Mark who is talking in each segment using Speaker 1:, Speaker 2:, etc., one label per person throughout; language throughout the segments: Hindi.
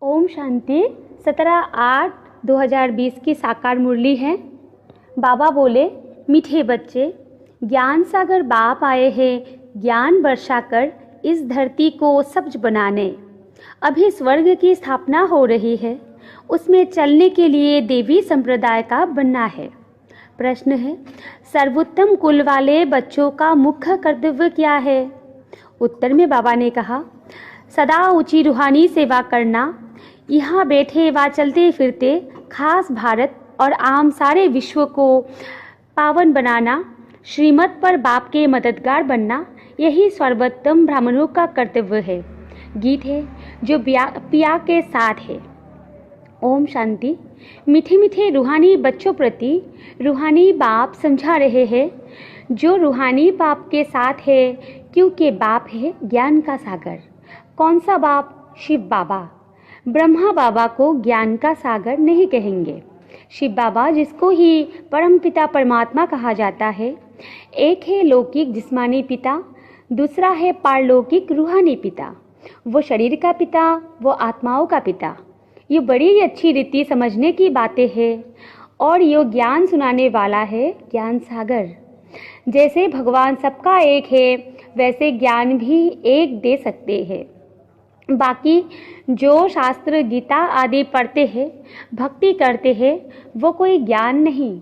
Speaker 1: ओम शांति। 17/8/2020 की साकार मुरली है। बाबा बोले, मीठे बच्चे, ज्ञान सागर बाप आए हैं ज्ञान वर्षा कर इस धरती को सब्ज बनाने। अभी स्वर्ग की स्थापना हो रही है, उसमें चलने के लिए देवी संप्रदाय का बनना है। प्रश्न है, सर्वोत्तम कुल वाले बच्चों का मुख्य कर्तव्य क्या है? उत्तर में बाबा ने कहा, सदा ऊंची रूहानी सेवा करना, यहाँ बैठे व चलते फिरते खास भारत और आम सारे विश्व को पावन बनाना, श्रीमत पर बाप के मददगार बनना, यही सर्वोत्तम ब्राह्मणों का कर्तव्य है। गीत है जो पिया के साथ है। ओम शांति। मीठे मीठे रूहानी बच्चों प्रति रूहानी बाप समझा रहे हैं, जो रूहानी बाप के साथ है, क्योंकि बाप है ज्ञान का सागर। कौन सा बाप? शिव बाबा। ब्रह्मा बाबा को ज्ञान का सागर नहीं कहेंगे। शिव बाबा, जिसको ही परमपिता परमात्मा कहा जाता है, एक है लौकिक जिस्मानी पिता, दूसरा है पारलौकिक रूहानी पिता। वो शरीर का पिता, वो आत्माओं का पिता। ये बड़ी अच्छी रीति समझने की बातें हैं और ये ज्ञान सुनाने वाला है ज्ञान सागर। जैसे भगवान सबका एक है, वैसे ज्ञान भी एक दे सकते हैं। बाकी जो शास्त्र गीता आदि पढ़ते हैं, भक्ति करते हैं, वो कोई ज्ञान नहीं,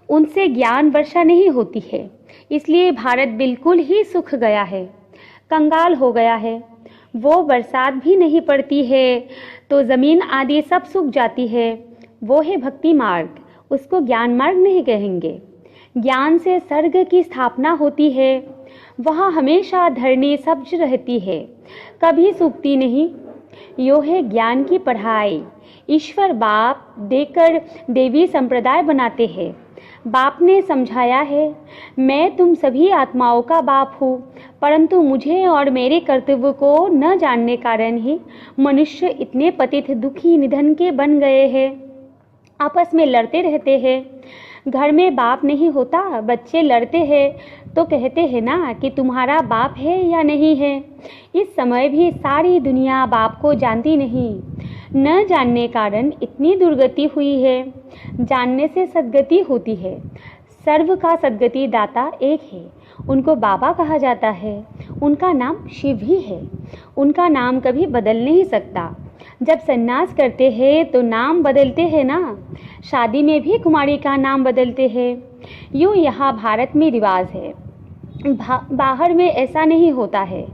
Speaker 1: उनसे ज्ञान वर्षा नहीं होती है। इसलिए भारत बिल्कुल ही सूख गया है, कंगाल हो गया है। वो बरसात भी नहीं पड़ती है तो ज़मीन आदि सब सूख जाती है। वो है भक्ति मार्ग, उसको ज्ञान मार्ग नहीं कहेंगे। ज्ञान से स्वर्ग की स्थापना होती है, वहाँ हमेशा धरनी सब्ज रहती है, कभी सूखती नहीं। यो है ज्ञान की पढ़ाई। ईश्वर बाप देकर देवी संप्रदाय बनाते हैं। बाप ने समझाया है, मैं तुम सभी आत्माओं का बाप हूँ, परंतु मुझे और मेरे कर्तव्य को न जानने कारण ही मनुष्य इतने पतित दुखी निधन के बन गए हैं। आपस में लड़ते रहते हैं। घर में बाप नहीं होता, बच्चे लड़ते हैं तो कहते हैं ना कि तुम्हारा बाप है या नहीं है। इस समय भी सारी दुनिया बाप को जानती नहीं, न जानने कारण इतनी दुर्गति हुई है। जानने से सद्गति होती है। सर्व का सद्गति दाता एक है, उनको बाबा कहा जाता है। उनका नाम शिव ही है, उनका नाम कभी बदल नहीं सकता। जब सन्यास करते हैं तो नाम बदलते हैं ना, शादी में भी कुमारी का नाम बदलते हैं। यूँ यहाँ भारत में रिवाज है, बाहर में ऐसा नहीं होता है।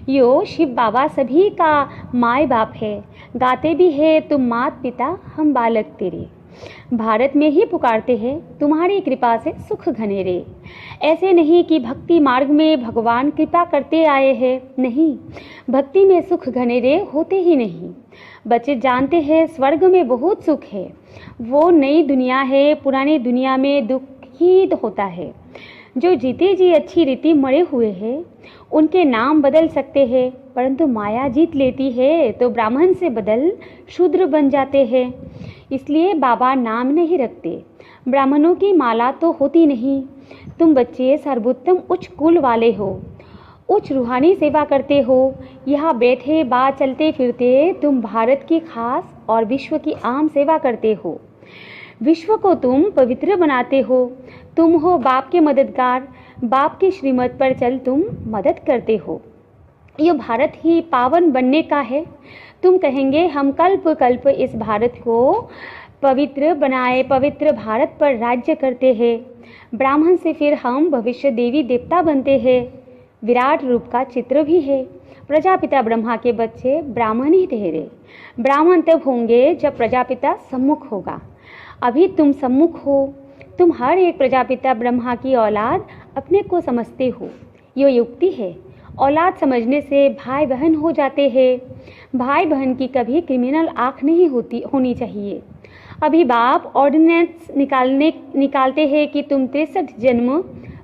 Speaker 1: यो शिव बाबा सभी का माय बाप है, गाते भी है, तुम मात पिता हम बालक तेरे। भारत में ही पुकारते हैं, तुम्हारी कृपा से सुख घनेरे। ऐसे नहीं कि भक्ति मार्ग में भगवान कृपा करते आए हैं, नहीं, भक्ति में सुख घनेरे होते ही नहीं। बच्चे जानते हैं स्वर्ग में बहुत सुख है, वो नई दुनिया है, पुरानी दुनिया में दुख ही होता है। जो जीते जी अच्छी रीति मरे हुए हैं, उनके नाम बदल सकते हैं, परंतु माया जीत लेती है तो ब्राह्मण से बदल शूद्र बन जाते हैं। इसलिए बाबा नाम नहीं रखते। ब्राह्मणों की माला तो होती नहीं। तुम बच्चे सर्वोत्तम उच्च कुल वाले हो, उच्च रूहानी सेवा करते हो। यहाँ बैठे बा चलते फिरते तुम भारत की खास और विश्व की आम सेवा करते हो। विश्व को तुम पवित्र बनाते हो। तुम हो बाप के मददगार, बाप की श्रीमत पर चल तुम मदद करते हो। ये भारत ही पावन बनने का है। तुम कहेंगे हम कल्प कल्प इस भारत को पवित्र बनाए, पवित्र भारत पर राज्य करते हैं। ब्राह्मण से फिर हम भविष्य देवी देवता बनते हैं। विराट रूप का चित्र भी है। प्रजापिता ब्रह्मा के बच्चे ब्राह्मण ही ठहरे। ब्राह्मण तब होंगे जब प्रजापिता सम्मुख होगा। अभी तुम सम्मुख हो। तुम हर एक प्रजापिता ब्रह्मा की औलाद अपने को समझते हो। ये युक्ति है। औलाद समझने से भाई बहन हो जाते हैं। भाई बहन की कभी क्रिमिनल आँख नहीं होनी चाहिए। अभी बाप ऑर्डिनेंस निकालते हैं कि तुम 63 जन्म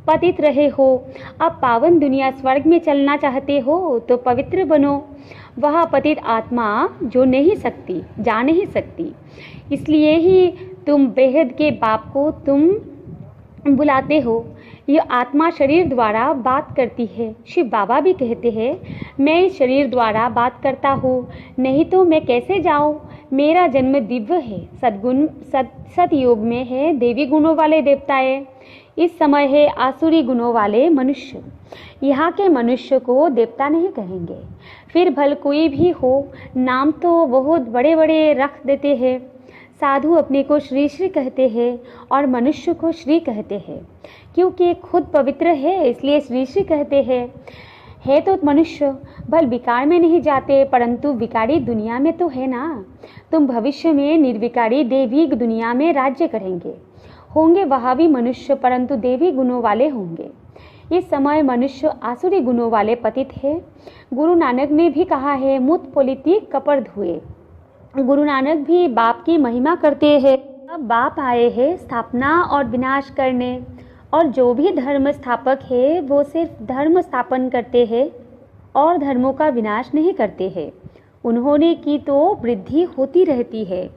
Speaker 1: पतित रहे हो, अब पावन दुनिया स्वर्ग में चलना चाहते हो तो पवित्र बनो। वह पतित आत्मा जो नहीं सकती, जा नहीं सकती। इसलिए ही तुम बेहद के बाप को तुम बुलाते हो। यह आत्मा शरीर द्वारा बात करती है। शिव बाबा भी कहते हैं, मैं इस शरीर द्वारा बात करता हूँ, नहीं तो मैं कैसे जाऊँ। मेरा जन्म दिव्य है, सतयुग में है देवी गुणों वाले देवताएं, इस समय है आसुरी गुणों वाले मनुष्य। यहाँ के मनुष्य को देवता नहीं कहेंगे, फिर भल कोई भी हो, नाम तो बहुत बड़े बड़े रख देते हैं। साधु अपने को श्री श्री कहते हैं और मनुष्य को श्री कहते हैं, क्योंकि खुद पवित्र है इसलिए श्री श्री कहते हैं। है तो मनुष्य, भल विकार में नहीं जाते, परंतु विकारी दुनिया में तो है ना। तुम भविष्य में निर्विकारी देवी दुनिया में राज्य करेंगे, होंगे वहाँ भी मनुष्य, परंतु देवी गुणों वाले होंगे। इस समय मनुष्य आसुरी गुणों वाले पतित है। गुरु नानक ने भी कहा है, मुत पोलितिक कपर धुए। गुरु नानक भी बाप की महिमा करते हैं। अब बाप आए हैं स्थापना और विनाश करने, और जो भी धर्म स्थापक है वो सिर्फ धर्म स्थापन करते हैं और धर्मों का विनाश नहीं करते हैं। उन्होंने की तो वृद्धि होती रहती है।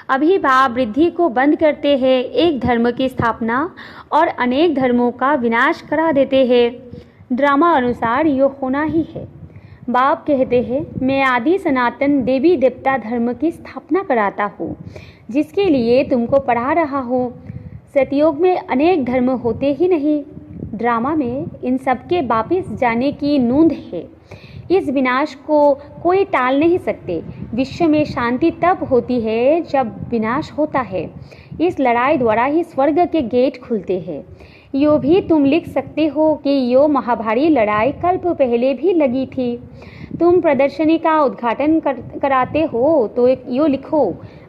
Speaker 1: अभी बाप वृद्धि को बंद करते हैं, एक धर्म की स्थापना और अनेक धर्मों का विनाश करा देते हैं। ड्रामा अनुसार ये होना ही है। बाप कहते हैं, मैं आदि सनातन देवी देवता धर्म की स्थापना कराता हूँ, जिसके लिए तुमको पढ़ा रहा हूँ। सतयुग में अनेक धर्म होते ही नहीं, ड्रामा में इन सब के वापिस जाने की नूंद है। इस विनाश को कोई टाल नहीं सकते। विश्व में शांति तब होती है जब विनाश होता है। इस लड़ाई द्वारा ही स्वर्ग के गेट खुलते हैं। यो भी तुम लिख सकते हो कि यो महाभारी लड़ाई कल्प पहले भी लगी थी। तुम प्रदर्शनी का उद्घाटन कराते हो तो यो लिखो,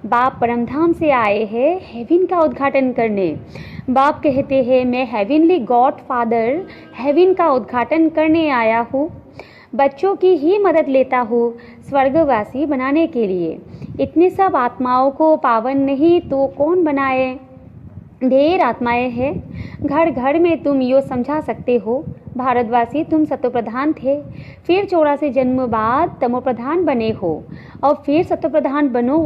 Speaker 1: बाप परमधाम से आए हैं हेवन का उद्घाटन करने। बाप कहते हैं, मैं हेवनली गॉड फादर हेवन का उद्घाटन करने आया हूँ। बच्चों की ही मदद लेता हूँ स्वर्गवासी बनाने के लिए। इतनी सब आत्माओं को पावन नहीं तो कौन बनाए। ढेर आत्माएं हैं, घर घर में तुम यो समझा सकते हो। भारतवासी तुम सतोप्रधान थे, फिर 84 जन्म बाद तमोप्रधान बने हो और फिर सतोप्रधान बनो।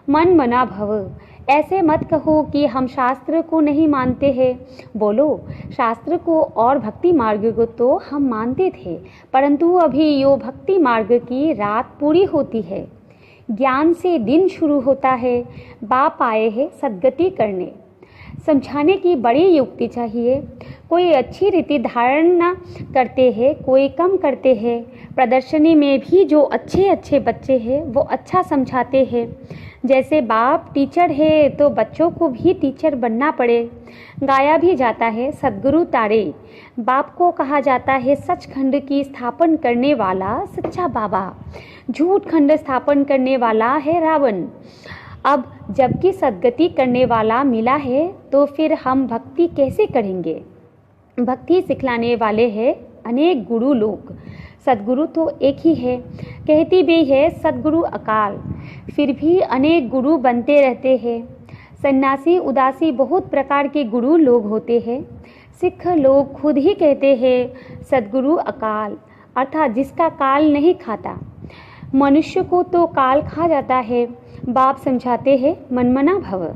Speaker 1: मन मना भव। ऐसे मत कहो कि हम शास्त्र को नहीं मानते हैं। बोलो, शास्त्र को और भक्ति मार्ग को तो हम मानते थे, परंतु अभी यो भक्ति मार्ग की रात पूरी होती है। ज्ञान से दिन शुरू होता है। बाप आए हैं सद्गति करने। समझाने की बड़ी युक्ति चाहिए। कोई अच्छी रीति धारण करते हैं, कोई कम करते हैं। प्रदर्शनी में भी जो अच्छे अच्छे बच्चे हैं वो अच्छा समझाते हैं। जैसे बाप टीचर है तो बच्चों को भी टीचर बनना पड़े। गाया भी जाता है, सद्गुरु तारे। बाप को कहा जाता है सचखंड की स्थापन करने वाला सच्चा बाबा। झूठ खंड स्थापन करने वाला है रावण। अब जबकि सद्गति करने वाला मिला है तो फिर हम भक्ति कैसे करेंगे। भक्ति सिखलाने वाले हैं अनेक गुरु लोग, सद्गुरु तो एक ही है। कहती भी है सद्गुरु अकाल, फिर भी अनेक गुरु बनते रहते हैं। सन्यासी उदासी बहुत प्रकार के गुरु लोग होते हैं। सिख लोग खुद ही कहते हैं सद्गुरु अकाल, अर्थात जिसका काल नहीं खाता। मनुष्य को तो काल खा जाता है। बाप समझाते हैं मनमना भव।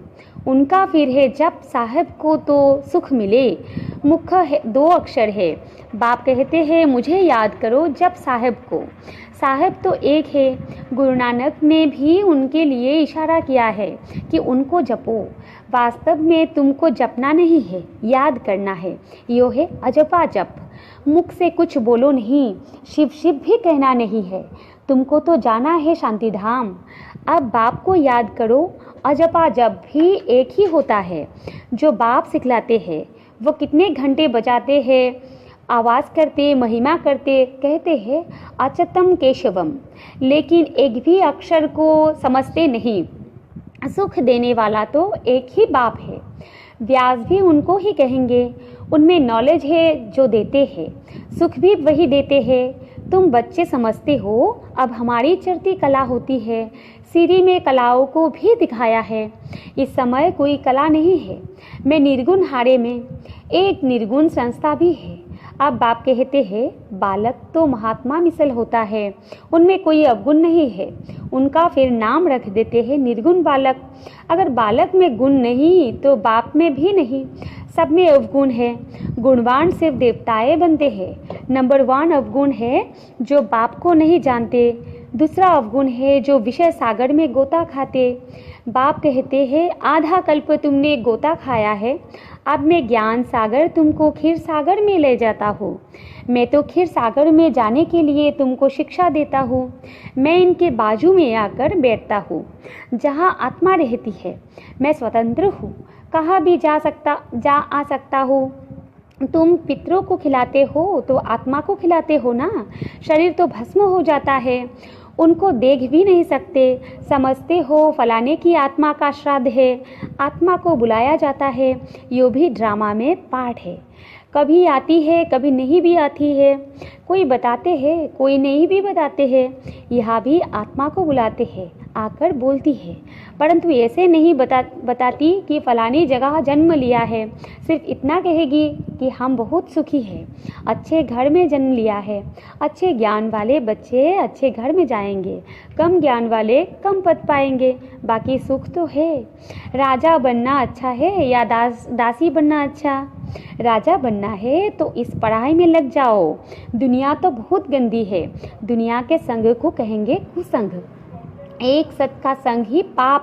Speaker 1: उनका फिर है जब साहब को तो सुख मिले। मुख्य है 2 अक्षर है। बाप कहते हैं मुझे याद करो जब साहब को। साहब तो एक है। गुरु नानक ने भी उनके लिए इशारा किया है कि उनको जपो। वास्तव में तुमको जपना नहीं है, याद करना है। यो है अजपा जप। मुख से कुछ बोलो नहीं, शिव शिव भी कहना नहीं है। तुमको तो जाना है शांति धाम। अब बाप को याद करो। अजपा जप भी एक ही होता है। जो बाप सिखलाते हैं वो कितने घंटे बजाते हैं, आवाज़ करते, महिमा करते, कहते हैं अचतम केशवम, लेकिन एक भी अक्षर को समझते नहीं। सुख देने वाला तो एक ही बाप है। व्यास भी उनको ही कहेंगे। उनमें नॉलेज है जो देते हैं, सुख भी वही देते हैं। तुम बच्चे समझते हो। अब हमारी चढ़ती कला होती है। सीढ़ी में कलाओं को भी दिखाया है। इस समय कोई कला नहीं है। मैं निर्गुण हारे में एक निर्गुण संस्था भी है। अब बाप कहते हैं बालक तो महात्मा मिसल होता है, उनमें कोई अवगुण नहीं है। उनका फिर नाम रख देते हैं निर्गुण बालक। अगर बालक में गुण नहीं तो बाप में भी नहीं। सब में अवगुण है। गुणवान सिर्फ देवताएं बनते हैं। नंबर 1 अवगुण है जो बाप को नहीं जानते। दूसरा अवगुण है जो विषय सागर में गोता खाते। बाप कहते हैं आधा कल्प तुमने गोता खाया है, अब मैं ज्ञान सागर तुमको क्षीर सागर में ले जाता हूँ। मैं तो क्षीर सागर में जाने के लिए तुमको शिक्षा देता हूँ। मैं इनके बाजू में आकर बैठता हूँ जहाँ आत्मा रहती है। मैं स्वतंत्र हूँ, कहाँ भी जा आ सकता हूँ। तुम पितरों को खिलाते हो तो आत्मा को खिलाते हो ना। शरीर तो भस्म हो जाता है, उनको देख भी नहीं सकते। समझते हो फलाने की आत्मा का श्राद्ध है, आत्मा को बुलाया जाता है। यो भी ड्रामा में पार्ट है। कभी आती है, कभी नहीं भी आती है। कोई बताते हैं, कोई नहीं भी बताते हैं। यहाँ भी आत्मा को बुलाते हैं, आकर बोलती है, परंतु ऐसे नहीं बताती कि फलानी जगह जन्म लिया है। सिर्फ इतना कहेगी कि हम बहुत सुखी हैं, अच्छे घर में जन्म लिया है। अच्छे ज्ञान वाले बच्चे अच्छे घर में जाएंगे, कम ज्ञान वाले कम पद पाएंगे। बाकी सुख तो है। राजा बनना अच्छा है या दासी बनना अच्छा? राजा बनना है तो इस पढ़ाई में लग जाओ। दुनिया तो बहुत गंदी है। दुनिया के संग को कहेंगे कुसंग। एक सत का संग ही पार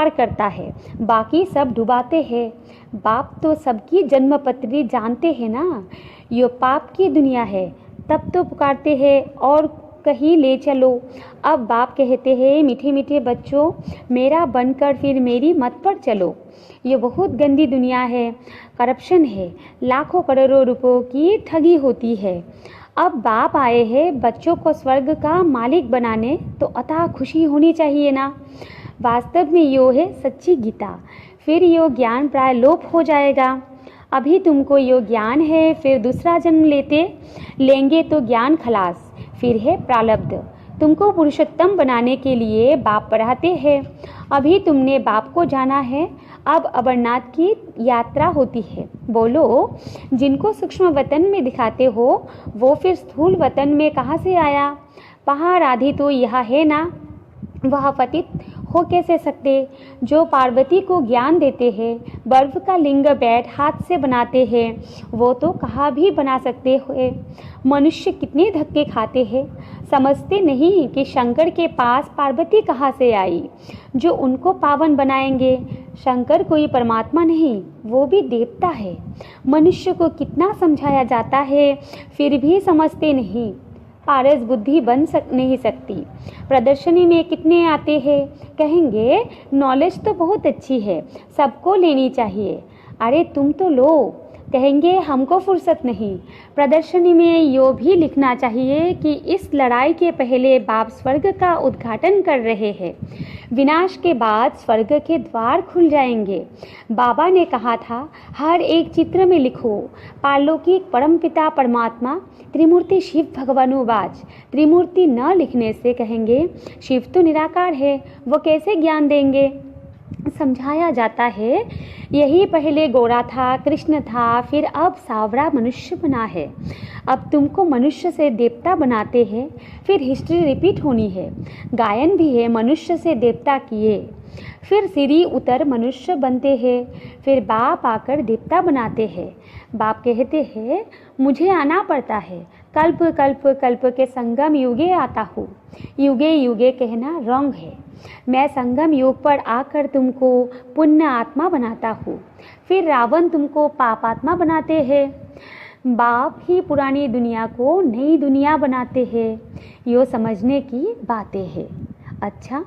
Speaker 1: करता है, बाकी सब डुबाते हैं। बाप तो सबकी जन्म पत्री जानते हैं ना। यो पाप की दुनिया है, तब तो पुकारते हैं और कहीं ले चलो। अब बाप कहते हैं मीठे मीठे बच्चों, मेरा बनकर फिर मेरी मत पर चलो। ये बहुत गंदी दुनिया है, करप्शन है, लाखों करोड़ों रुपयों की ठगी होती है। अब बाप आए हैं बच्चों को स्वर्ग का मालिक बनाने, तो अतः खुशी होनी चाहिए ना। वास्तव में यो है सच्ची गीता। फिर यो ज्ञान प्राय लोप हो जाएगा। अभी तुमको यो ज्ञान है, फिर दूसरा जन्म लेंगे तो ज्ञान खलास, फिर है प्रारब्ध। तुमको पुरुषोत्तम बनाने के लिए बाप पढ़ाते हैं। अभी तुमने बाप को जाना है, अब अमरनाथ की यात्रा होती है। बोलो, जिनको सूक्ष्म वतन में दिखाते हो वो फिर स्थूल वतन में कहाँ से आया? पहाड़ आदि तो यह है ना, वह पतित हो कैसे सकते? जो पार्वती को ज्ञान देते हैं, बर्फ का लिंग बैठ हाथ से बनाते हैं, वो तो कहाँ भी बना सकते हैं। मनुष्य कितने धक्के खाते हैं, समझते नहीं कि शंकर के पास पार्वती कहाँ से आई जो उनको पावन बनाएंगे। शंकर कोई परमात्मा नहीं, वो भी देवता है। मनुष्य को कितना समझाया जाता है, फिर भी समझते नहीं। पारस बुद्धि नहीं सकती। प्रदर्शनी में कितने आते हैं, कहेंगे नॉलेज तो बहुत अच्छी है, सबको लेनी चाहिए। अरे तुम तो लो, कहेंगे हमको फुर्सत नहीं। प्रदर्शनी में यो भी लिखना चाहिए कि इस लड़ाई के पहले बाप स्वर्ग का उद्घाटन कर रहे हैं, विनाश के बाद स्वर्ग के द्वार खुल जाएंगे। बाबा ने कहा था हर एक चित्र में लिखो पारलौकिक परमपिता परमात्मा त्रिमूर्ति शिव भगवानुवाच। त्रिमूर्ति न लिखने से कहेंगे शिव तो निराकार है, वो कैसे ज्ञान देंगे। समझाया जाता है यही पहले गोरा था, कृष्ण था, फिर अब सावरा मनुष्य बना है। अब तुमको मनुष्य से देवता बनाते हैं, फिर हिस्ट्री रिपीट होनी है। गायन भी है मनुष्य से देवता किए, फिर सीढ़ी उतर मनुष्य बनते हैं, फिर बाप आकर देवता बनाते हैं। बाप कहते हैं मुझे आना पड़ता है, कल्प कल्प कल्प के संगम युगे आता हूँ। युगे युगे कहना रॉन्ग है। मैं संगम युग पर आकर तुमको पुण्य आत्मा बनाता हूँ, फिर रावण तुमको पापात्मा बनाते हैं। बाप ही पुरानी दुनिया को नई दुनिया बनाते हैं। यो समझने की बातें हैं। अच्छा,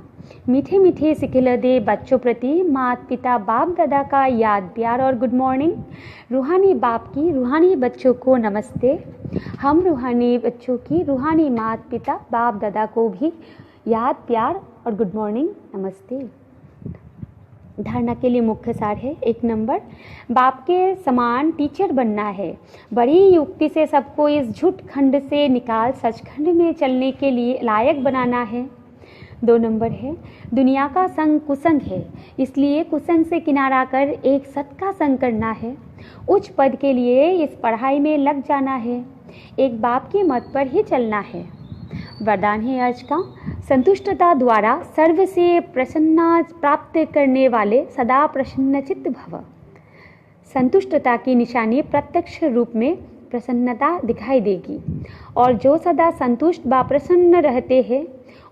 Speaker 1: मीठे मीठे सिखिलदे बच्चों प्रति माता पिता बाप दादा का याद प्यार और गुड मॉर्निंग। रूहानी बाप की रूहानी बच्चों को नमस्ते। हम रूहानी बच्चों की रूहानी माता पिता बाप दादा को भी याद प्यार और गुड मॉर्निंग नमस्ते। धारणा के लिए मुख्य सार है। 1 नंबर, बाप के समान टीचर बनना है। बड़ी युक्ति से सबको इस झूठ खंड से निकाल सचखंड में चलने के लिए लायक बनाना है। 2 नंबर है, दुनिया का संग कुसंग है, इसलिए कुसंग से किनारा कर एक सत का संग करना है। उच्च पद के लिए इस पढ़ाई में लग जाना है, एक बाप के मत पर ही चलना है। वरदान है आज का, संतुष्टता द्वारा सर्व से प्रसन्नता प्राप्त करने वाले सदा प्रसन्नचित्त भव। संतुष्टता की निशानी प्रत्यक्ष रूप में प्रसन्नता दिखाई देगी। और जो सदा संतुष्ट व प्रसन्न रहते हैं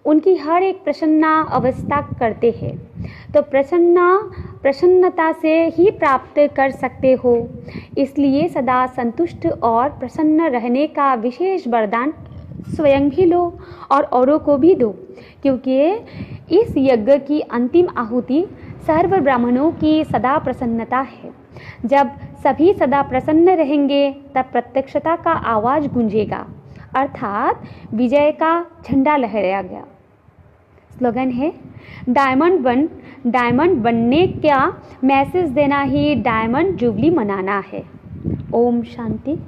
Speaker 1: उनकी हर एक प्रसन्ना अवस्था करते हैं, तो प्रसन्नता से ही प्राप्त कर सकते हो। इसलिए सदा संतुष्ट और प्रसन्न रहने का विशेष वरदान स्वयं भी लो और औरों को भी दो, क्योंकि इस यज्ञ की अंतिम आहुति सर्व ब्राह्मणों की सदा प्रसन्नता है। जब सभी सदा प्रसन्न रहेंगे तब प्रत्यक्षता का आवाज़ गूंजेगा, अर्थात विजय का झंडा लहराएगा। स्लोगन है, डायमंड बनने का मैसेज देना ही डायमंड जुबली मनाना है। ओम शांति।